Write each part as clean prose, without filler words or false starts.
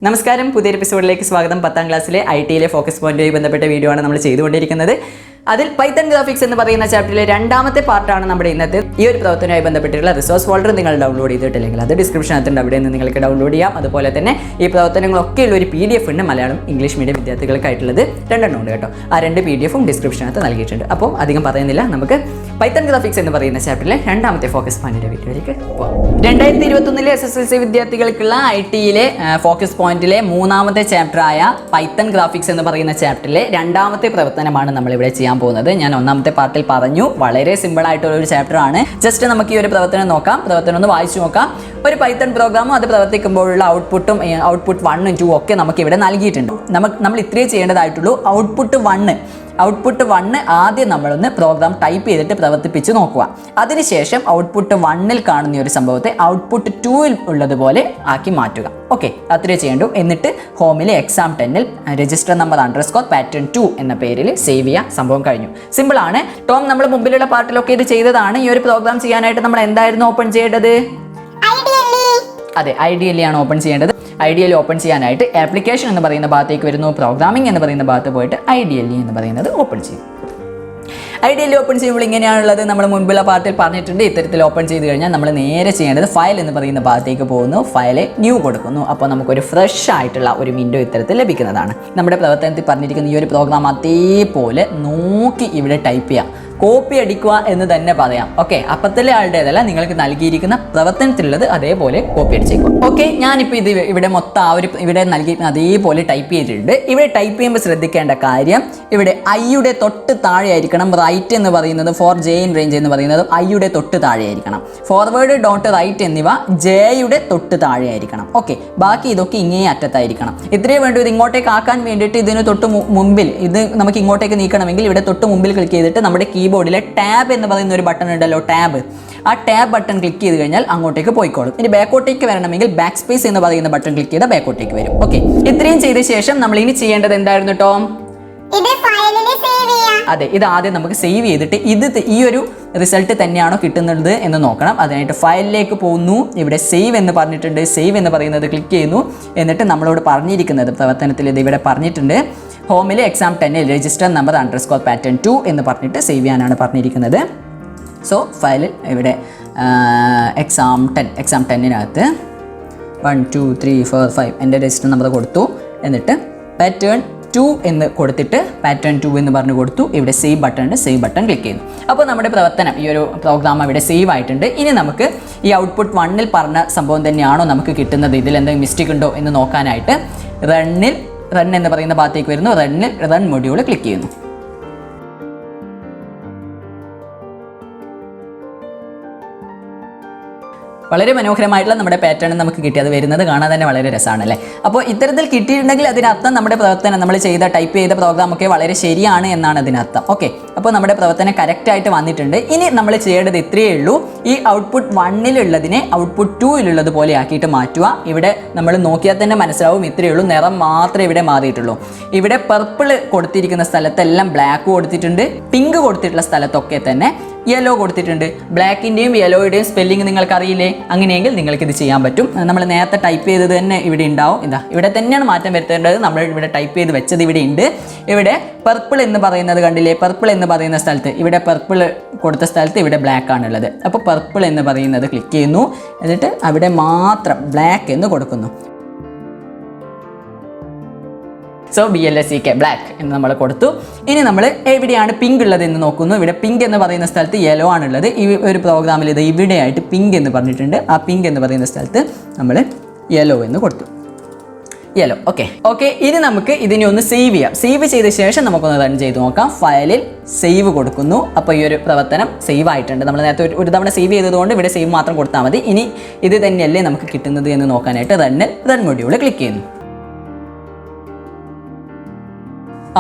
നമസ്കാരം, പുതിയൊരു എപ്പിസോഡിലേക്ക് സ്വാഗതം. 10ാം ക്ലാസ്സിലെ ഐ.ടിയിലെ ഫോക്കസ് പോയിന്റുമായി ബന്ധപ്പെട്ട വീഡിയോ ആണ് നമ്മൾ ചെയ്തുകൊണ്ടിരിക്കുന്നത്. അതിൽ പൈത്തൺ ഗ്രാഫിക്സ് എന്ന് പറയുന്ന ചാപ്റ്ററിലെ രണ്ടാമത്തെ പാർട്ടാണ് നമ്മുടെ ഇന്നത്തെ. ഈ ഒരു പ്രവർത്തനവുമായി ബന്ധപ്പെട്ടുള്ള റിസോഴ്സ് ഫോൾഡർ നിങ്ങൾ ഡൗൺലോഡ് ചെയ്തിട്ടില്ലെങ്കിൽ അത് ഡിസ്ക്രിപ്ഷനകത്തുണ്ട്, അവിടെ നിന്ന് നിങ്ങൾക്ക് ഡൗൺലോഡ് ചെയ്യാം. അതുപോലെ തന്നെ ഈ പ്രവർത്തനങ്ങളൊക്കെ ഉള്ള ഒരു PDF ഉണ്ട്, മലയാളം ഇംഗ്ലീഷ് മീഡിയം വിദ്യാർത്ഥികൾക്കായിട്ടുള്ളത് 2 ഉണ്ട് കേട്ടോ. ആ 2 PDFും ഡിസ്ക്രിപ്ഷനകത്ത് നൽകിയിട്ടുണ്ട്. അപ്പോൾ അധികം പറയുന്നില്ല, നമുക്ക് പൈത്തൺ ഗ്രാഫിക്സ് എന്ന് പറയുന്ന ചാപ്റ്ററിലെ രണ്ടാമത്തെ ഫോക്കസ് പോയിന്റിന്റെ വീഡിയോയിലേക്ക് പോകാം. 2021 SSLC വിദ്യാർത്ഥികൾക്കുള്ള ഐ.ടിയിലെ ഫോക്കസ് പോയിന്റിലെ 3ാമത്തെ ചാപ്റ്ററായ പൈത്തൺ ഗ്രാഫിക്സ് എന്ന് പറയുന്ന ചാപ്റ്ററിലെ രണ്ടാമത്തെ പ്രവർത്തനമാണ് നമ്മളിവിടെ ചെയ്യാൻ പോകുന്നത്. ഞാൻ 1ാമത്തെ പാർട്ടിൽ പറഞ്ഞു, വളരെ സിമ്പിൾ ആയിട്ടുള്ള ഒരു ചാപ്റ്റർ ആണ്. ജസ്റ്റ് നമുക്ക് ഈ ഒരു പ്രവർത്തനം നോക്കാം. പ്രവർത്തനം ഒന്ന് വായിച്ചു നോക്കാം. ഒരു പൈത്തൺ പ്രോഗ്രാമും അത് പ്രവർത്തിക്കുമ്പോഴുള്ള ഔട്ട്പുട്ട് 1, 2 ഒക്കെ നമുക്ക് ഇവിടെ നൽകിയിട്ടുണ്ട്. നമ്മൾ ഇത്രയേ ചെയ്യേണ്ടതായിട്ടുള്ളൂ. ഔട്ട്പുട്ട് 1 ആദ്യം നമ്മളൊന്ന് പ്രോഗ്രാം ടൈപ്പ് ചെയ്തിട്ട് പ്രവർത്തിപ്പിച്ച് നോക്കുക. അതിനുശേഷം ഔട്ട്പുട്ട് 1ൽ കാണുന്ന ഒരു സംഭവത്തെ ഔട്ട്പുട്ട് 2ൽ ഉള്ളതുപോലെ ആക്കി മാറ്റുക. ഓക്കെ, അത്രേ ചെയ്യേണ്ടൂ. എന്നിട്ട് ഹോമിലെ എക്സാം 10ൽ രജിസ്റ്റർ നമ്പർ _ pattern 2 എന്ന പേരിൽ സേവ് ചെയ്യുക. സംഭവം കഴിഞ്ഞു. സിമ്പിൾ ആണ്. ടോം നമ്മൾ മുമ്പിലുള്ള പാർട്ടിലൊക്കെ ഇത് ചെയ്തതാണ്. ഈ ഒരു പ്രോഗ്രാം ചെയ്യാനായിട്ട് നമ്മൾ എന്തായിരുന്നു ഓപ്പൺ ചെയ്യേണ്ടത്? അതെ, ഐഡിയലി ആണ് ഓപ്പൺ ചെയ്യേണ്ടത്. ഐഡിയലി ഓപ്പൺ ചെയ്യാനായിട്ട് ആപ്ലിക്കേഷൻ എന്ന് പറയുന്ന ഭാഗത്തേക്ക് വരുന്നു. പ്രോഗ്രാമിംഗ് എന്ന് പറയുന്ന ഭാഗത്ത് പോയിട്ട് ഐഡിയലി എന്ന് പറയുന്നത് ഓപ്പൺ ചെയ്യും. ഐഡിയലി ഓപ്പൺ ചെയ്യുമ്പോൾ ഇങ്ങനെയാണുള്ളത്. നമ്മൾ മുൻപുള്ള പാർട്ടിൽ പറഞ്ഞിട്ടുണ്ട്. ഇത്തരത്തിൽ ഓപ്പൺ ചെയ്ത് കഴിഞ്ഞാൽ നമ്മൾ നേരെ ചെയ്യേണ്ടത് ഫയൽ എന്ന് പറയുന്ന ഭാഗത്തേക്ക് പോകുന്നു. ഫയലെ ന്യൂ കൊടുക്കുന്നു. അപ്പോൾ നമുക്കൊരു ഫ്രഷ് ആയിട്ടുള്ള ഒരു വിൻഡോ ഇത്തരത്തിൽ ലഭിക്കുന്നതാണ്. നമ്മുടെ പ്രവർത്തനത്തിൽ പറഞ്ഞിരിക്കുന്ന ഈ ഒരു പ്രോഗ്രാം അതേപോലെ നോക്കി ഇവിടെ ടൈപ്പ് ചെയ്യാം. കോപ്പി അടിക്കുക എന്ന് തന്നെ പറയാം. ഓക്കെ, അപ്പത്തലെ ആളുടേതല്ല, നിങ്ങൾക്ക് നൽകിയിരിക്കുന്ന പ്രവർത്തനത്തിലുള്ളത് അതേപോലെ കോപ്പി അടിച്ചേക്കും. ഓക്കെ, ഞാനിപ്പോൾ ഇത് ഇവിടെ മൊത്തം ഇവിടെ നൽകിയിരിക്കുന്ന അതേപോലെ ടൈപ്പ് ചെയ്തിട്ടുണ്ട്. ഇവിടെ ടൈപ്പ് ചെയ്യുമ്പോൾ ശ്രദ്ധിക്കേണ്ട കാര്യം, ഇവിടെ ഐയുടെ തൊട്ട് താഴെ ആയിരിക്കണം റൈറ്റ് എന്ന് പറയുന്നത്. ഫോർ ജെ ഇൻ റേഞ്ച് എന്ന് പറയുന്നത് ഐയുടെ തൊട്ട് താഴെ ആയിരിക്കണം. ഫോർവേഡ് ഡോട്ട് റൈറ്റ് എന്നിവ ജെയുടെ തൊട്ട് താഴെ ആയിരിക്കണം. ഓക്കെ, ബാക്കി ഇതൊക്കെ ഇങ്ങേ അറ്റത്തായിരിക്കണം. ഇത്രയേ വേണ്ടൂ. ഇത് ഇങ്ങോട്ടേക്ക് ആക്കാൻ വേണ്ടിയിട്ട് ഇതിന് തൊട്ട് മുമ്പിൽ ഇത് നമുക്ക് ഇങ്ങോട്ടേക്ക് നീക്കണമെങ്കിൽ ഇവിടെ തൊട്ട് മുമ്പിൽ ക്ലിക്ക് ചെയ്തിട്ട് നമ്മുടെ കീബോർഡിലെ ടാബ് എന്ന് പറയുന്ന ഒരു ബട്ടൺ ഉണ്ടല്ലോ, ആ ടാബ് ബട്ടൺ ക്ലിക്ക് ചെയ്ത് കഴിഞ്ഞാൽ അങ്ങോട്ടേക്ക് പോയിക്കോളും. ഇനി ബാക്കോട്ടേക്ക് വരണമെങ്കിൽ ബാക്ക് സ്പേസ് എന്ന് പറയുന്ന ബട്ടൺ ക്ലിക്ക് ചെയ്താൽ ബാക്കോട്ടേക്ക് വരും. ഓക്കെ, ഇത്രയും ചെയ്ത ശേഷം നമ്മൾ ഇനി ചെയ്യേണ്ടത് എന്തായിരുന്നു ടോം? അതെ, ഇത് ആദ്യം നമുക്ക് സേവ് ചെയ്തിട്ട് ഈ ഒരു റിസൾട്ട് തന്നെയാണോ കിട്ടുന്നത് എന്ന് നോക്കണം. അതിനായിട്ട് ഫയലിലേക്ക് പോകുന്നു. ഇവിടെ സേവ് എന്ന് പറഞ്ഞിട്ടുണ്ട്. സേവ് എന്ന് പറയുന്നത് ക്ലിക്ക് ചെയ്യുന്നു. എന്നിട്ട് നമ്മളോട് പറഞ്ഞിരിക്കുന്നത് പ്രവർത്തനത്തിൽ ഇത് ഇവിടെ പറഞ്ഞിട്ടുണ്ട്. ഹോമിലെ എക്സാം 10ൽ രജിസ്റ്റർ നമ്പർ _ pattern 2 എന്ന് പറഞ്ഞിട്ട് സേവ് ചെയ്യാനാണ് പറഞ്ഞിരിക്കുന്നത്. സോ ഫയലിൽ ഇവിടെ എക്സാം 10നകത്ത് 1, 2, 3, 4, 5 എൻ്റെ രജിസ്റ്റർ നമ്പർ കൊടുത്തു. എന്നിട്ട് pattern 2 എന്ന് കൊടുത്തിട്ട് pattern 2 എന്ന് പറഞ്ഞു കൊടുത്തു. ഇവിടെ സേവ് ബട്ടൺ ഉണ്ട്. സേവ് ബട്ടൺ ക്ലിക്ക് ചെയ്യുന്നു. അപ്പോൾ നമ്മുടെ പ്രവർത്തനം, ഈ ഒരു പ്രോഗ്രാം ഇവിടെ സേവ് ആയിട്ടുണ്ട്. ഇനി നമുക്ക് ഈ ഔട്ട്പുട്ട് 1ൽ പറഞ്ഞ സംഭവം തന്നെയാണോ നമുക്ക് കിട്ടുന്നത്, ഇതിൽ എന്തെങ്കിലും മിസ്റ്റേക്ക് ഉണ്ടോ എന്ന് നോക്കാനായിട്ട് റൺ എന്ന് പറയുന്ന ഭാഗത്തേക്ക് വരുന്നു. റൺ മൊഡ്യൂൾ ക്ലിക്ക് ചെയ്യുന്നു. വളരെ മനോഹരമായിട്ടുള്ള നമ്മുടെ പാറ്റേൺ നമുക്ക് കിട്ടി. അത് വരുന്നത് കാണാൻ തന്നെ വളരെ രസമാണ് അല്ലേ? അപ്പോൾ ഇത്തരത്തിൽ കിട്ടിയിട്ടുണ്ടെങ്കിൽ അതിനർത്ഥം നമ്മുടെ പ്രവർത്തനം, നമ്മൾ ടൈപ്പ് ചെയ്ത പ്രോഗ്രാം ഒക്കെ വളരെ ശരിയാണ് എന്നാണ് അതിനർത്ഥം. ഓക്കെ, അപ്പോൾ നമ്മുടെ പ്രവർത്തനം കറക്റ്റായിട്ട് വന്നിട്ടുണ്ട്. ഇനി നമ്മൾ ചെയ്യേണ്ടത് ഇത്രയേ ഉള്ളൂ. ഈ ഔട്ട്പുട്ട് 1ലുള്ളതിനെ ഔട്ട്പുട്ട് 2ലുള്ളത് പോലെ ആക്കിയിട്ട് മാറ്റുക. ഇവിടെ നമ്മൾ നോക്കിയാൽ തന്നെ മനസ്സിലാവും, ഇത്രയേ ഉള്ളൂ. നിറം മാത്രമേ ഇവിടെ മാറിയിട്ടുള്ളൂ. ഇവിടെ പർപ്പിൾ കൊടുത്തിരിക്കുന്ന സ്ഥലത്തെല്ലാം ബ്ലാക്ക് കൊടുത്തിട്ടുണ്ട്. പിങ്ക് കൊടുത്തിട്ടുള്ള സ്ഥലത്തൊക്കെ തന്നെ യെല്ലോ കൊടുത്തിട്ടുണ്ട്. ബ്ലാക്കിൻ്റെയും യെല്ലോയുടെയും സ്പെല്ലിംഗ് നിങ്ങൾക്ക് അറിയില്ലേ? അങ്ങനെയെങ്കിൽ നിങ്ങൾക്ക് ഇത് ചെയ്യാൻ പറ്റും. നമ്മൾ നേരത്തെ ടൈപ്പ് ചെയ്തത് തന്നെ ഇവിടെ ഉണ്ടാവും. ഇവിടെ തന്നെയാണ് മാറ്റം വരുത്തേണ്ടത്. നമ്മൾ ഇവിടെ ടൈപ്പ് ചെയ്ത് വെച്ചത് ഇവിടെ ഉണ്ട്. ഇവിടെ പർപ്പിൾ എന്ന് പറയുന്നത് കണ്ടില്ലേ? പർപ്പിൾ എന്ന് പറയുന്ന സ്ഥലത്ത് ഇവിടെ പർപ്പിൾ കൊടുത്ത സ്ഥലത്ത് ഇവിടെ ബ്ലാക്ക് ആണുള്ളത്. അപ്പോൾ പർപ്പിൾ എന്ന് പറയുന്നത് ക്ലിക്ക് ചെയ്യുന്നു. എന്നിട്ട് അവിടെ മാത്രം ബ്ലാക്ക് എന്ന് കൊടുക്കുന്നു. സോ BLSEK ബ്ലാക്ക് എന്ന് നമ്മൾ കൊടുത്തു. ഇനി നമ്മൾ എവിടെയാണ് പിങ്ക് ഉള്ളത് എന്ന് നോക്കുന്നു. ഇവിടെ പിങ്ക് എന്ന് പറയുന്ന സ്ഥലത്ത് യെല്ലോ ആണുള്ളത്. ഈ ഒരു പ്രോഗ്രാമിൽ ഇത് ഇവിടെയായിട്ട് പിങ്ക് എന്ന് പറഞ്ഞിട്ടുണ്ട്. ആ പിങ്ക് എന്ന് പറയുന്ന സ്ഥലത്ത് നമ്മൾ യെല്ലോ എന്ന് കൊടുത്തു. യെല്ലോ. ഓക്കെ, ഇനി നമുക്ക് ഇതിനെ ഒന്ന് സേവ് ചെയ്യാം. സേവ് ചെയ്ത ശേഷം നമുക്കൊന്ന് റൺ ചെയ്ത് നോക്കാം. ഫയലിൽ സേവ് കൊടുക്കുന്നു. അപ്പോൾ ഈ ഒരു പ്രവർത്തനം സേവ് ആയിട്ടുണ്ട്. നമ്മൾ നേരത്തെ ഒരു തവണ സേവ് ചെയ്തതുകൊണ്ട് ഇവിടെ സേവ് മാത്രം കൊടുത്താൽ മതി. ഇനി ഇത് തന്നെയല്ലേ നമുക്ക് കിട്ടുന്നത് എന്ന് നോക്കാനായിട്ട് റൺ മൊഡ്യൂൾ ക്ലിക്ക് ചെയ്യുന്നു.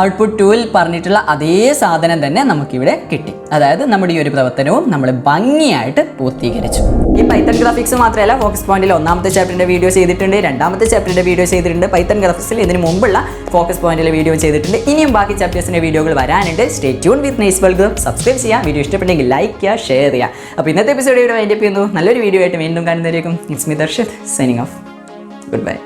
ഔട്ട്പുട്ട് 2ൽ പറഞ്ഞിട്ടുള്ള അതേ സാധനം തന്നെ നമുക്കിവിടെ കിട്ടി. അതായത് നമ്മുടെ ഈ ഒരു പ്രവർത്തനവും നമ്മൾ ഭംഗിയായിട്ട് പൂർത്തീകരിച്ചു. ഈ പൈത്തൺ ഗ്രാഫിക്സ് മാത്രമല്ല, ഫോക്കസ് പോയിന്റിൽ 1ാമത്തെ ചാപ്റ്ററിന്റെ വീഡിയോ ചെയ്തിട്ടുണ്ട്, 2ാമത്തെ ചാപ്റ്ററിന്റെ വീഡിയോ ചെയ്തിട്ടുണ്ട്. പൈത്തൺ ഗ്രാഫിക്സിൽ ഇതിന് മുമ്പുള്ള ഫോക്കസ് പോയിന്റിലെ വീഡിയോ ചെയ്തിട്ടുണ്ട്. ഇനിയും ബാക്കി ചാപ്റ്റേഴ്സിന്റെ വീഡിയോകൾ വരാനുണ്ട്. സ്റ്റേ ട്യൂൺ വിത്ത് നൈസ് വേൾഡ്. സബ്സ്ക്രൈബ് ചെയ്യുക. വീഡിയോ ഇഷ്ടപ്പെട്ടെങ്കിൽ ലൈക്ക് ചെയ്യുക, ഷെയർ ചെയ്യുക. അപ്പോൾ ഇന്നത്തെ എപ്പിസോഡ് ഇവിടെ വൈൻഡപ്പ് ചെയ്യുന്നു. നല്ലൊരു വീഡിയോ ആയിട്ട് വീണ്ടും കാണുന്നതായിരിക്കും. It's me Darshit, signing off. Good by.